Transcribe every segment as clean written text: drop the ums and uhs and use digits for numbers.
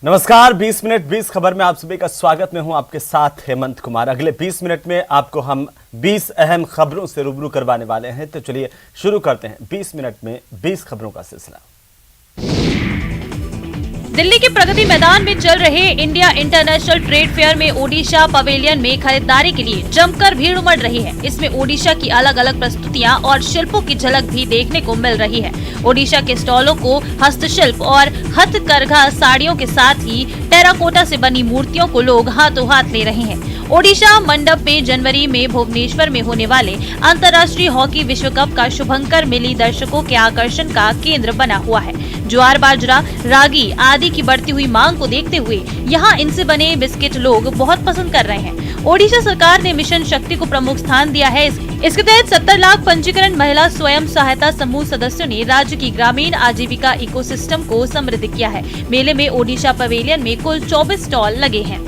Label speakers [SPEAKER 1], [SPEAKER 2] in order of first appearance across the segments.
[SPEAKER 1] नमस्कार, 20 मिनट 20 खबर में आप सभी का स्वागत। मैं हूं आपके साथ हेमंत कुमार। अगले 20 मिनट में आपको हम 20 अहम खबरों से रूबरू करवाने वाले हैं। तो चलिए शुरू करते हैं 20 मिनट में 20 खबरों का सिलसिला।
[SPEAKER 2] दिल्ली के प्रगति मैदान में चल रहे इंडिया इंटरनेशनल ट्रेड फेयर में ओडिशा पवेलियन में खरीदारी के लिए जमकर भीड़ उमड़ रही है। इसमें ओडिशा की अलग अलग प्रस्तुतियां और शिल्पों की झलक भी देखने को मिल रही है। ओडिशा के स्टॉलों को हस्तशिल्प और हथकरघा साड़ियों के साथ ही टेराकोटा से बनी मूर्तियों को लोग हाथों हाथ ले रहे हैं। ओडिशा मंडप में जनवरी में भुवनेश्वर में होने वाले अंतर्राष्ट्रीय हॉकी विश्व कप का शुभंकर मिली दर्शकों के आकर्षण का केंद्र बना हुआ है। ज्वार बाजरा, रागी आदि की बढ़ती हुई मांग को देखते हुए यहाँ इनसे बने बिस्किट लोग बहुत पसंद कर रहे हैं। ओडिशा सरकार ने मिशन शक्ति को प्रमुख स्थान दिया है। इसके तहत 70 लाख पंजीकरण महिला स्वयं सहायता समूह सदस्यों ने राज्य की ग्रामीण आजीविका इकोसिस्टम को समृद्ध किया है। मेले में ओडिशा पवेलियन में कुल 24 स्टॉल लगे हैं।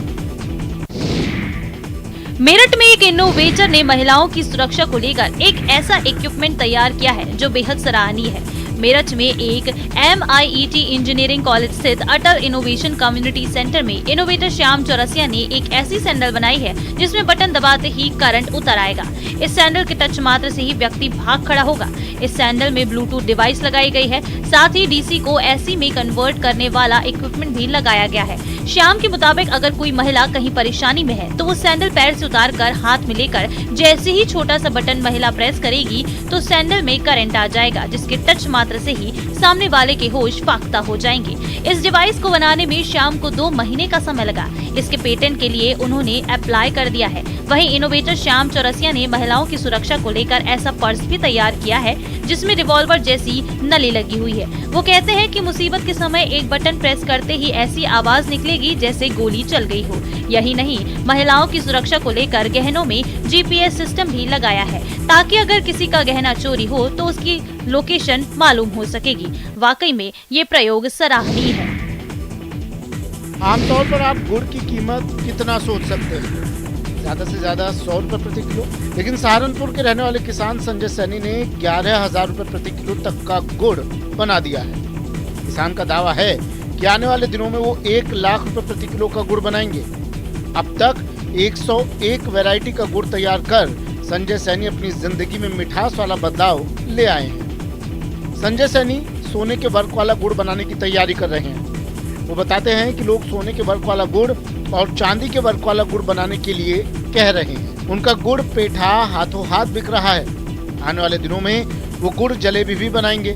[SPEAKER 2] मेरठ में एक इनोवेटर ने महिलाओं की सुरक्षा को लेकर एक ऐसा इक्विपमेंट तैयार किया है जो बेहद सराहनीय है। मेरठ में एक MIET इंजीनियरिंग कॉलेज स्थित अटल इनोवेशन कम्युनिटी सेंटर में इनोवेटर श्याम चौरसिया ने एक ऐसी सैंडल बनाई है जिसमें बटन दबाते ही करंट उतर आएगा। इस सैंडल के टच मात्र से ही व्यक्ति भाग खड़ा होगा। इस सैंडल में ब्लूटूथ डिवाइस लगाई गई है, साथ ही DC को AC में कन्वर्ट करने वाला इक्विपमेंट भी लगाया गया है। श्याम के मुताबिक अगर कोई महिला कहीं परेशानी में है तो वो सैंडल पैर से उतार कर हाथ में लेकर जैसे ही छोटा सा बटन महिला प्रेस करेगी तो सैंडल में करंट आ जाएगा, जिसके टच मात्र से ही सामने वाले के होश फाख्ता हो जाएंगे। इस डिवाइस को बनाने में श्याम को 2 महीने का समय लगा। इसके पेटेंट के लिए उन्होंने अप्लाई कर दिया है। वहीं इनोवेटर श्याम चौरसिया ने महिलाओं की सुरक्षा को लेकर ऐसा पर्स भी तैयार किया है जिसमें रिवॉल्वर जैसी नली लगी हुई है। वो कहते हैं कि मुसीबत के समय एक बटन प्रेस करते ही ऐसी आवाज निकलेगी जैसे गोली चल गई हो। यही नहीं, महिलाओं की सुरक्षा को लेकर गहनों में GPS सिस्टम भी लगाया है ताकि अगर किसी का गहना चोरी हो तो उसकी लोकेशन मालूम हो सकेगी। वाकई में ये प्रयोग सराहनीय है।
[SPEAKER 3] आमतौर पर आप गुड़ की कीमत कितना सोच सकते हैं? ज्यादा से ज्यादा 100 रुपए प्रति किलो, लेकिन सहारनपुर के रहने वाले किसान संजय सैनी ने 11,000 रुपए प्रति किलो तक का गुड़ बना दिया है। किसान का दावा है कि आने वाले दिनों में वो 1 लाख रुपए प्रति किलो का गुड़ बनाएंगे। अब तक 101 वैरायटी का गुड़ तैयार कर संजय सैनी अपनी जिंदगी में मिठास वाला बदलाव ले आए हैं। संजय सैनी सोने के वर्क वाला गुड़ बनाने की तैयारी कर रहे हैं। वो बताते हैं कि लोग सोने के वर्क वाला गुड़ और चांदी के वर्क वाला गुड़ बनाने के लिए कह रहे हैं। उनका गुड़ पेठा हाथों हाथ बिक रहा है। आने वाले दिनों में वो गुड़ जलेबी भी बनाएंगे।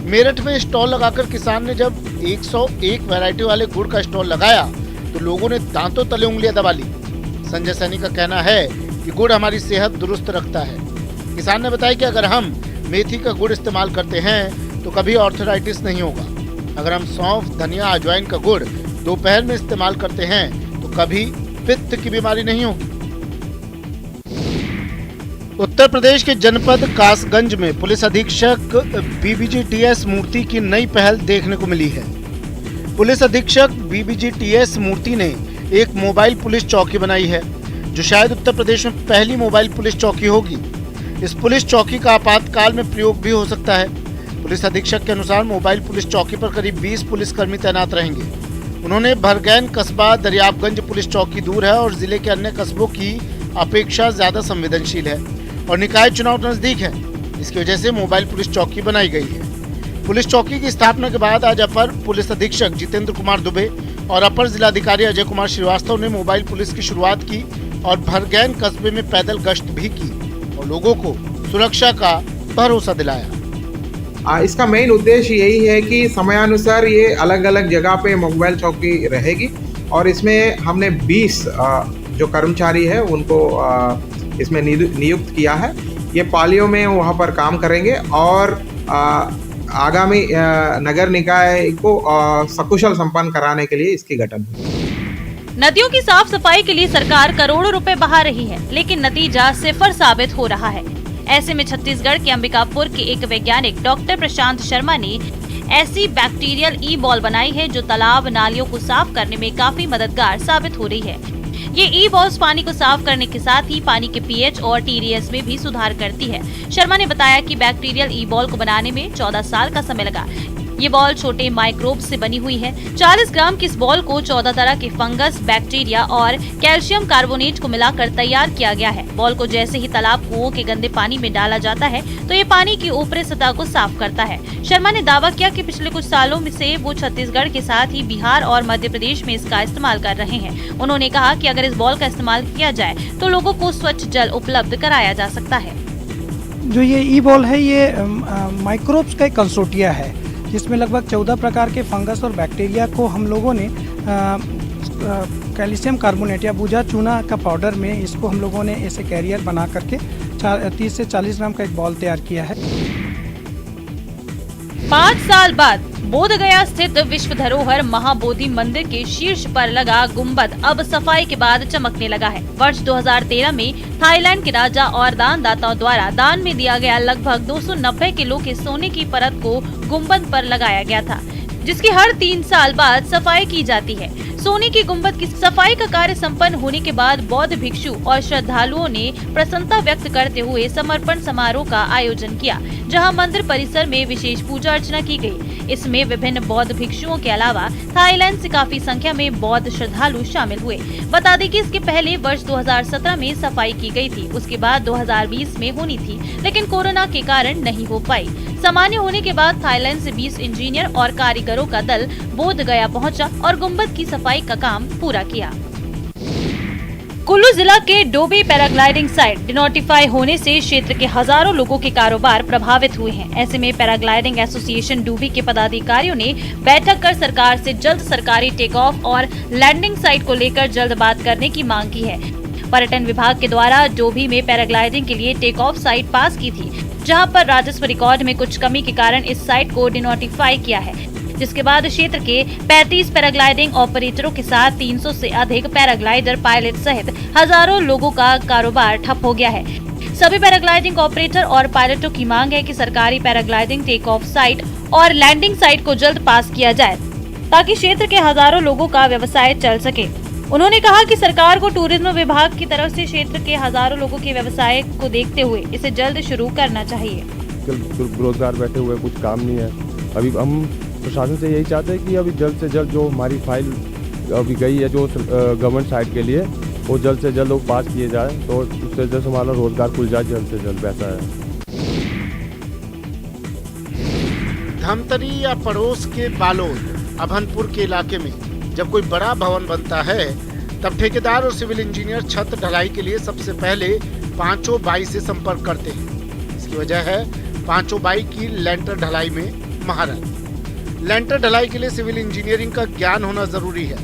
[SPEAKER 3] मेरठ में स्टॉल लगाकर किसान ने जब 101 वैरायटी वाले गुड़ का स्टॉल लगाया तो लोगों ने दांतों तले उंगलियां दबा ली। संजय सैनी का कहना है कि गुड़ हमारी सेहत दुरुस्त रखता है। किसान ने बताया कि अगर हम मेथी का गुड़ इस्तेमाल करते हैं तो कभी ऑर्थराइटिस नहीं होगा। अगर हम सौंफ, धनिया, अजवाइन का गुड़ दोपहर में इस्तेमाल करते हैं तो कभी पित्त की बीमारी नहीं होगी। उत्तर प्रदेश के जनपद कासगंज में पुलिस अधीक्षक BBG-TS मूर्ति की नई पहल देखने को मिली है। पुलिस अधीक्षक BBG-TS मूर्ति ने एक मोबाइल पुलिस चौकी बनाई है जो शायद उत्तर प्रदेश में पहली मोबाइल पुलिस चौकी होगी। इस पुलिस चौकी का आपातकाल में प्रयोग भी हो सकता है। पुलिस अधीक्षक के अनुसार मोबाइल पुलिस चौकी पर करीब 20 पुलिसकर्मी तैनात रहेंगे। उन्होंने भरगैन कस्बा दरियाबगंज पुलिस चौकी दूर है और जिले के अन्य कस्बों की अपेक्षा ज्यादा संवेदनशील है और निकाय चुनाव नजदीक है। इसकी वजह से मोबाइल पुलिस चौकी बनाई गई है। पुलिस चौकी की स्थापना के बाद आज अपर पुलिस अधीक्षक जितेंद्र कुमार दुबे और अपर जिलाधिकारी अजय कुमार श्रीवास्तव ने मोबाइल पुलिस की शुरुआत की और भरगैन कस्बे में पैदल गश्त भी की और लोगों को सुरक्षा का भरोसा दिलाया।
[SPEAKER 4] इसका मेन उद्देश्य यही है कि समयानुसार ये अलग अलग जगह पे मोबाइल चौकी रहेगी और इसमें हमने 20 जो कर्मचारी है उनको इसमें नियुक्त किया है। ये पालियों में वहाँ पर काम करेंगे और आगामी नगर निकाय को सकुशल संपन्न कराने के लिए इसकी गठन हुई।
[SPEAKER 2] नदियों की साफ सफाई के लिए सरकार करोड़ों रुपए बहा रही है, लेकिन नतीजा सिफर साबित हो रहा है। ऐसे में छत्तीसगढ़ के अंबिकापुर के एक वैज्ञानिक डॉक्टर प्रशांत शर्मा ने ऐसी बैक्टीरियल ई-बॉल बनाई है जो तालाब नालियों को साफ करने में काफी मददगार साबित हो रही है। ये ई-बॉल्स पानी को साफ करने के साथ ही पानी के pH और TDS में भी सुधार करती है। शर्मा ने बताया कि बैक्टीरियल ई-बॉल को बनाने में 14 साल का समय लगा। ये बॉल छोटे माइक्रोब से बनी हुई है। 40 ग्राम की इस बॉल को 14 तरह के फंगस, बैक्टीरिया और कैल्शियम कार्बोनेट को मिलाकर तैयार किया गया है। बॉल को जैसे ही तालाब, कुओं के गंदे पानी में डाला जाता है तो ये पानी की ऊपरी सतह को साफ करता है। शर्मा ने दावा किया कि पिछले कुछ सालों में से वो छत्तीसगढ़ के साथ ही बिहार और मध्य प्रदेश में इसका इस्तेमाल कर रहे हैं। उन्होंने कहा कि अगर इस बॉल का इस्तेमाल किया जाए तो लोगों को स्वच्छ जल उपलब्ध कराया जा सकता है।
[SPEAKER 5] जो ये ई बॉल है ये माइक्रोब्स का एक कंसोर्टिया है, जिसमें लगभग 14 प्रकार के फंगस और बैक्टीरिया को हम लोगों ने कैल्शियम कार्बोनेट या भुजा चूना का पाउडर में इसको हम लोगों ने ऐसे कैरियर बना करके 30 से 40 ग्राम का एक बॉल तैयार किया है।
[SPEAKER 2] 5 साल बाद बोधगया स्थित विश्व धरोहर महाबोधि मंदिर के शीर्ष पर लगा गुंबद अब सफाई के बाद चमकने लगा है। वर्ष 2013 में थाईलैंड के राजा और दानदाताओं द्वारा दान में दिया गया लगभग 290 किलो के सोने की परत को गुंबद पर लगाया गया था, जिसकी हर 3 साल बाद सफाई की जाती है। सोने की गुंबद की सफाई का कार्य संपन्न होने के बाद बौद्ध भिक्षु और श्रद्धालुओं ने प्रसन्नता व्यक्त करते हुए समर्पण समारोह का आयोजन किया, जहां मंदिर परिसर में विशेष पूजा अर्चना की गई। इसमें विभिन्न बौद्ध भिक्षुओं के अलावा थाईलैंड से काफी संख्या में बौद्ध श्रद्धालु शामिल हुए। बता दें कि इसके पहले वर्ष 2017 में सफाई की गई थी, उसके बाद 2020 में होनी थी, लेकिन कोरोना के कारण नहीं हो पाई। सामान्य होने के बाद थाईलैंड से 20 इंजीनियर और कारीगरों का दल बोधगया पहुंचा और गुंबद की सफाई का काम पूरा किया। कुल्लू जिला के डोबी पैराग्लाइडिंग साइट डिनोटिफाई होने से क्षेत्र के हजारों लोगों के कारोबार प्रभावित हुए हैं। ऐसे में पैराग्लाइडिंग एसोसिएशन डूबी के पदाधिकारियों ने बैठक कर सरकार से जल्द सरकारी टेक ऑफ और लैंडिंग साइट को लेकर जल्द बात करने की मांग की है। पर्यटन विभाग के द्वारा डोबी में पैराग्लाइडिंग के लिए टेक ऑफ साइट पास की थी, जहां पर राजस्व रिकॉर्ड में कुछ कमी के कारण इस साइट को डिनोटिफाई किया है, जिसके बाद क्षेत्र के 35 पैराग्लाइडिंग ऑपरेटरों के साथ 300 से अधिक पैराग्लाइडर, पायलट सहित हजारों लोगों का कारोबार ठप हो गया है। सभी पैराग्लाइडिंग ऑपरेटर और पायलटों की मांग है कि सरकारी पैराग्लाइडिंग टेक ऑफ साइट और लैंडिंग साइट को जल्द पास किया जाए, ताकि क्षेत्र के हजारों लोगों का व्यवसाय चल सके। उन्होंने कहा कि सरकार को टूरिज्म विभाग की तरफ से क्षेत्र के हजारों लोगों के व्यवसाय को देखते हुए इसे जल्द शुरू करना चाहिए।
[SPEAKER 6] बेरोजगार बैठे हुए, कुछ काम नहीं है। अभी हम प्रशासन से यही चाहते हैं कि अभी जल्द से जल्द जो हमारी फाइल अभी गई है जो गवर्नमेंट साइट के लिए, वो जल्द से जल्द वो पास किए जाए, तो उससे जल्द हमारा रोजगार खुल जाए जल्द से जल्द। वैसा है।
[SPEAKER 3] धमतरी या पड़ोस के बालोद, अभनपुर के इलाके में जब कोई बड़ा भवन बनता है तब ठेकेदार और सिविल इंजीनियर छत ढलाई के लिए सबसे पहले पांचों बाई से संपर्क करते हैं। इसकी वजह है पांचों बाई की लेंटर ढलाई में महारत। लेंटर ढलाई के लिए सिविल इंजीनियरिंग का ज्ञान होना जरूरी है।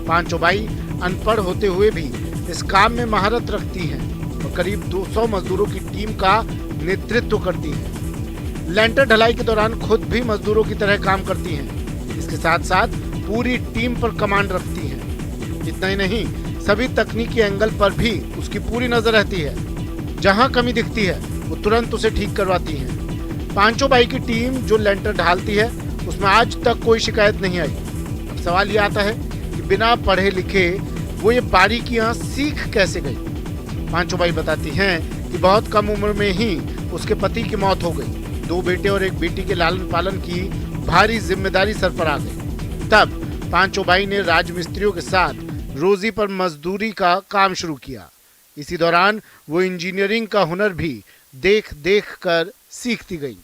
[SPEAKER 3] पांचों बाई अनपढ़ होते हुए भी इस काम में महारत रखती हैं और करीब 200 मजदूरों की टीम का नेतृत्व करती हैं। लेंटर ढलाई के दौरान खुद भी मजदूरों की तरह काम करती हैं। इसके साथ साथ पूरी टीम पर कमांड रखती हैं। इतना ही नहीं, सभी तकनीकी एंगल पर भी उसकी पूरी नजर रहती है। जहां कमी दिखती है वो तुरंत उसे ठीक करवाती हैं। पांचों बाई की टीम जो लेंटर ढालती है उसमें आज तक कोई शिकायत नहीं आई। अब सवाल ये आता है कि बिना पढ़े लिखे वो ये बारीकियां सीख कैसे गई। पांचों बाई बताती हैं कि बहुत कम उम्र में ही उसके पति की मौत हो गई। 2 बेटे और 1 बेटी के लालन पालन की भारी जिम्मेदारी सर पर आ गई। तब पांचों बाई ने राजमिस्त्रियों के साथ रोजी पर मजदूरी का काम शुरू किया। इसी दौरान वो इंजीनियरिंग का हुनर भी देख देख कर सीखती गई।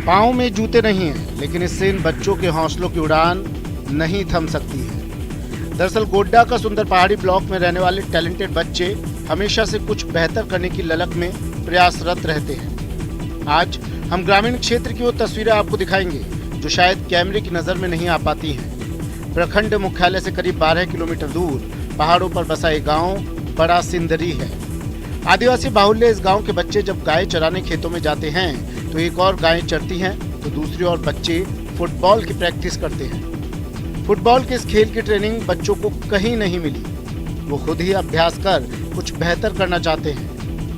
[SPEAKER 3] पाँव में जूते नहीं हैं, लेकिन इससे इन बच्चों के हौसलों की उड़ान नहीं थम सकती है। दरअसल गोड्डा का सुंदर पहाड़ी ब्लॉक में रहने वाले टैलेंटेड बच्चे हमेशा से कुछ बेहतर करने की ललक में प्रयासरत रहते हैं। आज हम ग्रामीण क्षेत्र की वो तस्वीरें आपको दिखाएंगे जो शायद कैमरे की नजर में नहीं आ पाती हैं। प्रखंड मुख्यालय से करीब 12 किलोमीटर दूर पहाड़ों पर बसा एक गांव बड़ा सिंदरी है। आदिवासी बाहुल्य इस गांव के बच्चे जब गाय चराने खेतों में जाते हैं तो एक और गायें चरती हैं तो दूसरी ओर बच्चे फुटबॉल की प्रैक्टिस करते हैं। फुटबॉल के इस खेल की ट्रेनिंग बच्चों को कहीं नहीं मिली। वो खुद ही अभ्यास कर कुछ बेहतर करना चाहते हैं।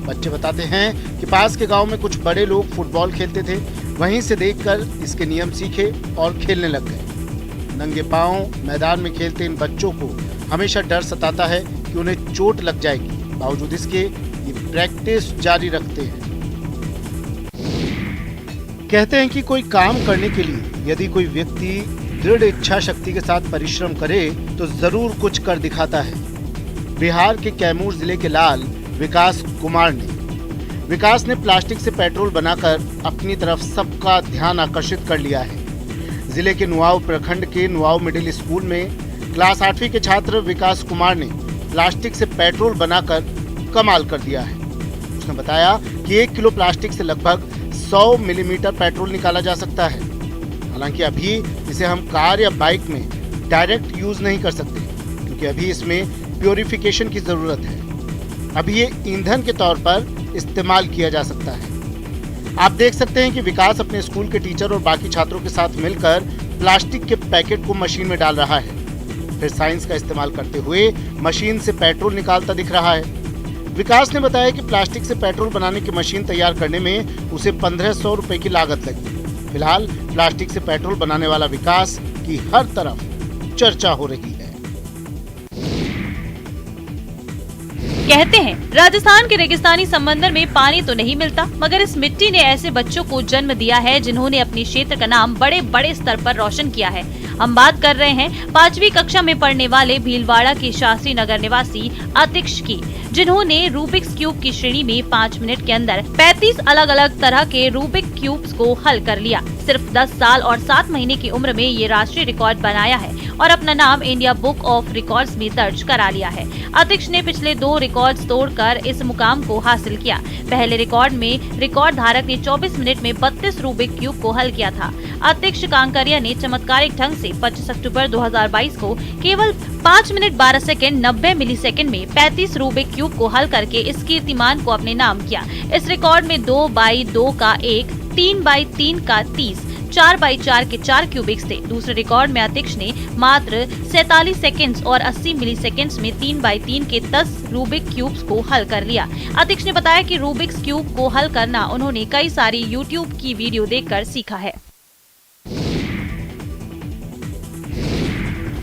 [SPEAKER 3] बच्चे बताते हैं कि पास के गांव में कुछ बड़े लोग फुटबॉल खेलते थे, वहीं से देखकर इसके नियम सीखे और खेलने लग गए। नंगे पांव मैदान में खेलते इन बच्चों को हमेशा डर सताता है कि उन्हें चोट लग जाएगी। बावजूद इसके ये प्रैक्टिस जारी रखते हैं। कहते हैं कि कोई काम करने के लिए यदि कोई व्यक्ति दृढ़ इच्छा शक्ति के साथ परिश्रम करे तो जरूर कुछ कर दिखाता है। बिहार के कैमूर जिले के लाल विकास कुमार ने प्लास्टिक से पेट्रोल बनाकर अपनी तरफ सबका ध्यान आकर्षित कर लिया है। जिले के नुआव प्रखंड के नुआव मिडिल स्कूल में क्लास 8वीं के छात्र विकास कुमार ने प्लास्टिक से पेट्रोल बनाकर कमाल कर दिया है। उसने बताया कि 1 किलो प्लास्टिक से लगभग 100 मिलीमीटर पेट्रोल निकाला जा सकता है। हालांकि अभी इसे हम कार या बाइक में डायरेक्ट यूज नहीं कर सकते, क्योंकि अभी इसमें प्योरिफिकेशन की जरूरत है। अभी ये ईंधन के तौर पर इस्तेमाल किया जा सकता है। आप देख सकते हैं कि विकास अपने स्कूल के टीचर और बाकी छात्रों के साथ मिलकर प्लास्टिक के पैकेट को मशीन में डाल रहा है, फिर साइंस का इस्तेमाल करते हुए मशीन से पेट्रोल निकालता दिख रहा है। विकास ने बताया कि प्लास्टिक से पेट्रोल बनाने की मशीन तैयार करने में उसे 1500 रुपए की लागत लगी। फिलहाल प्लास्टिक से पेट्रोल बनाने वाला विकास की हर तरफ चर्चा हो रही है।
[SPEAKER 2] कहते हैं राजस्थान के रेगिस्तानी समंदर में पानी तो नहीं मिलता, मगर इस मिट्टी ने ऐसे बच्चों को जन्म दिया है जिन्होंने अपने क्षेत्र का नाम बड़े बड़े स्तर पर रोशन किया है। हम बात कर रहे हैं 5वीं कक्षा में पढ़ने वाले भीलवाड़ा के शास्त्री नगर निवासी अतिक्ष की, जिन्होंने रूबिक्स क्यूब की श्रेणी में 5 मिनट के अंदर 35 अलग अलग तरह के रूबिक क्यूब्स को हल कर लिया। सिर्फ 10 साल और 7 महीने की उम्र में ये राष्ट्रीय रिकॉर्ड बनाया है और अपना नाम इंडिया बुक ऑफ रिकॉर्ड्स में दर्ज करा लिया है। अतिक्ष ने पिछले 2 रिकॉर्ड्स तोड़कर इस मुकाम को हासिल किया। पहले रिकॉर्ड में रिकॉर्ड धारक ने 24 मिनट में 32 रूबिक क्यूब को हल किया था। अतिक्ष कांकरिया ने चमत्कारिक ढंग से 25 अक्टूबर 2022 को केवल 5 मिनट 12 सेकंड 90 मिलीसेकंड में 35 रूबिक क्यूब को हल करके इस कीर्तिमान को अपने नाम किया। इस रिकॉर्ड में 2x2 का 1, 3x3 का 30, 4x4 के 4 क्यूबिक्स थे। दूसरे रिकॉर्ड में अतिक्ष ने मात्र 47 सेकंड्स और 80 मिलीसेकंड्स में 3x3 के 10 रूबिक क्यूब्स को हल कर लिया। अतिक्ष ने बताया कि रूबिक्स क्यूब को हल करना उन्होंने कई सारी यूट्यूब की वीडियो देखकर सीखा है।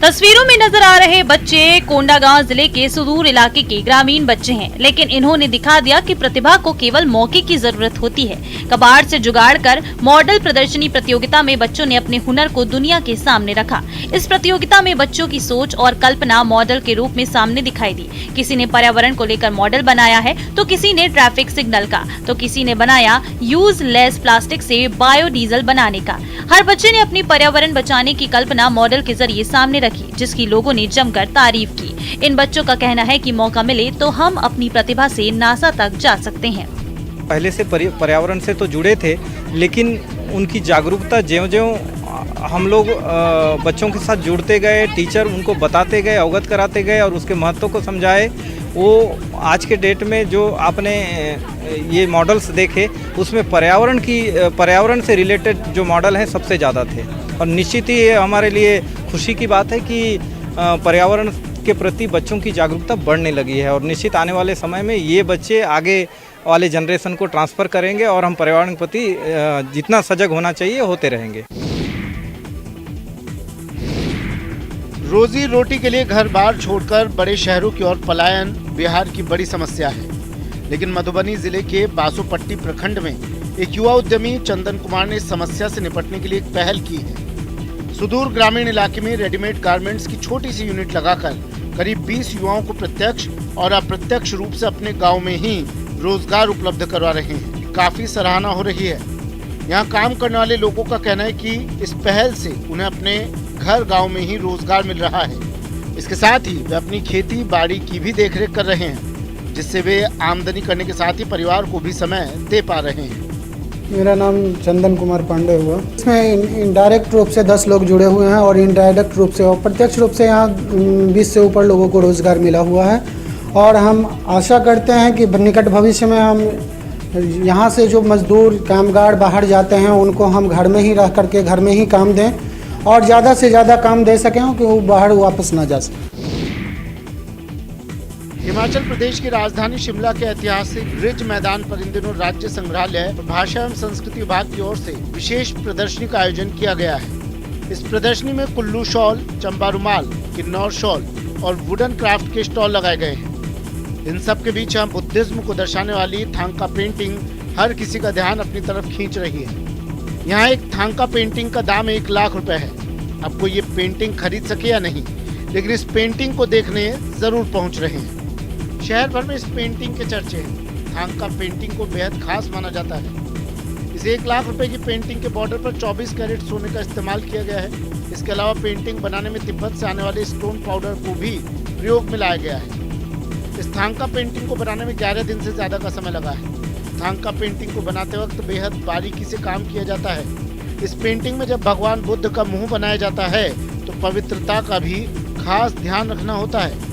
[SPEAKER 2] तस्वीरों में नजर आ रहे बच्चे कोंडागांव जिले के सुदूर इलाके के ग्रामीण बच्चे हैं, लेकिन इन्होंने दिखा दिया कि प्रतिभा को केवल मौके की जरूरत होती है। कबाड़ से जुगाड़ कर मॉडल प्रदर्शनी प्रतियोगिता में बच्चों ने अपने हुनर को दुनिया के सामने रखा। इस प्रतियोगिता में बच्चों की सोच और कल्पना मॉडल के रूप में सामने दिखाई दी। किसी ने पर्यावरण को लेकर मॉडल बनाया है, तो किसी ने ट्रैफिक सिग्नल का, तो किसी ने बनाया यूज लेस प्लास्टिक से बायोडीजल बनाने का। हर बच्चे ने अपनी पर्यावरण बचाने की कल्पना मॉडल के जरिए सामने रखी, जिसकी लोगों ने जमकर तारीफ की। इन बच्चों का कहना है कि मौका मिले तो हम अपनी प्रतिभा से नासा तक जा सकते हैं।
[SPEAKER 7] पहले से पर्यावरण से तो जुड़े थे, लेकिन उनकी जागरूकता ज्यों-ज्यों हम लोग बच्चों के साथ जुड़ते गए, टीचर उनको बताते गए, अवगत कराते गए और उसके महत्व को समझाए। वो आज के डेट में जो आपने ये मॉडल्स देखे, उसमें पर्यावरण से रिलेटेड जो मॉडल हैं सबसे ज़्यादा थे। और निश्चित ही हमारे लिए खुशी की बात है कि पर्यावरण के प्रति बच्चों की जागरूकता बढ़ने लगी है और निश्चित आने वाले समय में ये बच्चे आगे वाले जनरेशन को ट्रांसफ़र करेंगे और हम पर्यावरण के प्रति जितना सजग होना चाहिए होते रहेंगे।
[SPEAKER 3] रोजी रोटी के लिए घर बार छोड़कर बड़े शहरों की ओर पलायन बिहार की बड़ी समस्या है, लेकिन मधुबनी जिले के बासोपट्टी प्रखंड में एक युवा उद्यमी चंदन कुमार ने इस समस्या से निपटने के लिए एक पहल की है। सुदूर ग्रामीण इलाके में रेडीमेड गारमेंट्स की छोटी सी यूनिट लगाकर करीब 20 युवाओं को प्रत्यक्ष और अप्रत्यक्ष रूप से अपने गांव में ही रोजगार उपलब्ध करवा रहे हैं। काफी सराहना हो रही है। यहाँ काम करने वाले लोगों का कहना है कि इस पहल से उन्हें अपने घर गांव में ही रोजगार मिल रहा है। इसके साथ ही वे अपनी खेती बाड़ी की भी देखरेख कर रहे हैं, जिससे वे आमदनी करने के साथ ही परिवार को भी समय दे पा रहे हैं।
[SPEAKER 8] मेरा नाम चंदन कुमार पांडे हुआ। इसमें इनडायरेक्ट रूप से 10 लोग जुड़े हुए हैं और इनडायरेक्ट रूप से और प्रत्यक्ष रूप से यहाँ 20 से ऊपर लोगों को रोजगार मिला हुआ है। और हम आशा करते हैं कि निकट भविष्य में हम यहाँ से जो मजदूर कामगार बाहर जाते हैं उनको हम घर में ही रह करके घर में ही काम दें और ज़्यादा से ज़्यादा काम दे सकें कि वो बाहर वापस ना जा सकें।
[SPEAKER 3] हिमाचल प्रदेश की राजधानी शिमला के ऐतिहासिक रिज मैदान पर इन दिनों राज्य संग्रहालय और भाषा एवं संस्कृति विभाग की ओर से विशेष प्रदर्शनी का आयोजन किया गया है। इस प्रदर्शनी में कुल्लू शॉल, चंबा रुमाल, किन्नौर शॉल और वुडन क्राफ्ट के स्टॉल लगाए गए हैं। इन सब के बीच हम बुद्धिज्म को दर्शाने वाली थांका पेंटिंग हर किसी का ध्यान अपनी तरफ खींच रही है। यहाँ एक थांका पेंटिंग का दाम 1 लाख रुपए है। अब कोई ये पेंटिंग खरीद सके या नहीं, लेकिन इस पेंटिंग को देखने जरूर पहुंच रहे हैं। शहर भर में इस पेंटिंग के चर्चे हैं। थांका पेंटिंग को बेहद खास माना जाता है। इस 1 लाख रुपए की पेंटिंग के बॉर्डर पर 24 कैरेट सोने का इस्तेमाल किया गया है। इसके अलावा पेंटिंग बनाने में तिब्बत से आने वाले स्टोन पाउडर को भी प्रयोग में लाया गया है। इस थांका पेंटिंग को बनाने में 11 दिन से ज्यादा का समय लगा है। थांका पेंटिंग को बनाते वक्त बेहद बारीकी से काम किया जाता है। इस पेंटिंग में जब भगवान बुद्ध का मुंह बनाया जाता है तो पवित्रता का भी खास ध्यान रखना होता है।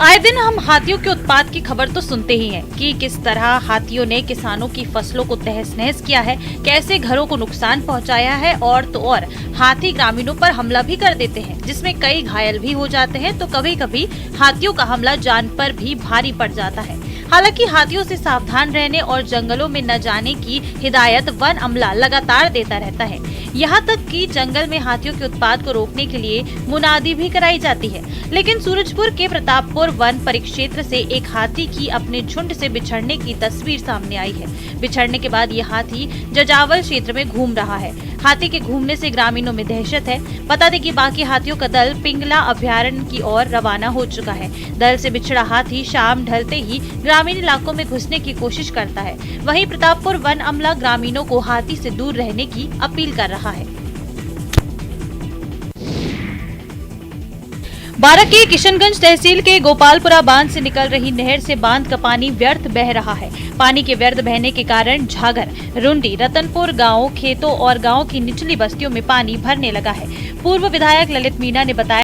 [SPEAKER 2] आए दिन हम हाथियों के उत्पात की खबर तो सुनते ही हैं कि किस तरह हाथियों ने किसानों की फसलों को तहस नहस किया है, कैसे घरों को नुकसान पहुंचाया है और तो और हाथी ग्रामीणों पर हमला भी कर देते हैं, जिसमें कई घायल भी हो जाते हैं। तो कभी कभी हाथियों का हमला जान पर भी भारी पड़ जाता है। हालांकि हाथियों से सावधान रहने और जंगलों में न जाने की हिदायत वन अमला लगातार देता रहता है। यहाँ तक कि जंगल में हाथियों के उत्पात को रोकने के लिए मुनादी भी कराई जाती है। लेकिन सूरजपुर के प्रतापपुर वन परिक्षेत्र से एक हाथी की अपने झुंड से बिछड़ने की तस्वीर सामने आई है। बिछड़ने के बाद ये हाथी जजावल क्षेत्र में घूम रहा है। हाथी के घूमने से ग्रामीणों में दहशत है। बता दें कि बाकी हाथियों का दल पिंगला अभयारण्य की ओर रवाना हो चुका है। दल से बिछड़ा हाथी शाम ढलते ही ग्रामीण इलाकों में घुसने की कोशिश करता है। वहीं प्रतापपुर वन अमला ग्रामीणों को हाथी से दूर रहने की अपील कर रहा है। बारां के किशनगंज तहसील के गोपालपुरा बांध से निकल रही नहर से बांध का पानी व्यर्थ बह रहा है। पानी के व्यर्थ बहने के कारण झागर, रुंडी, रतनपुर गांव, खेतों और गांव की निचली बस्तियों में पानी भरने लगा है। पूर्व विधायक ललित मीणा ने बताया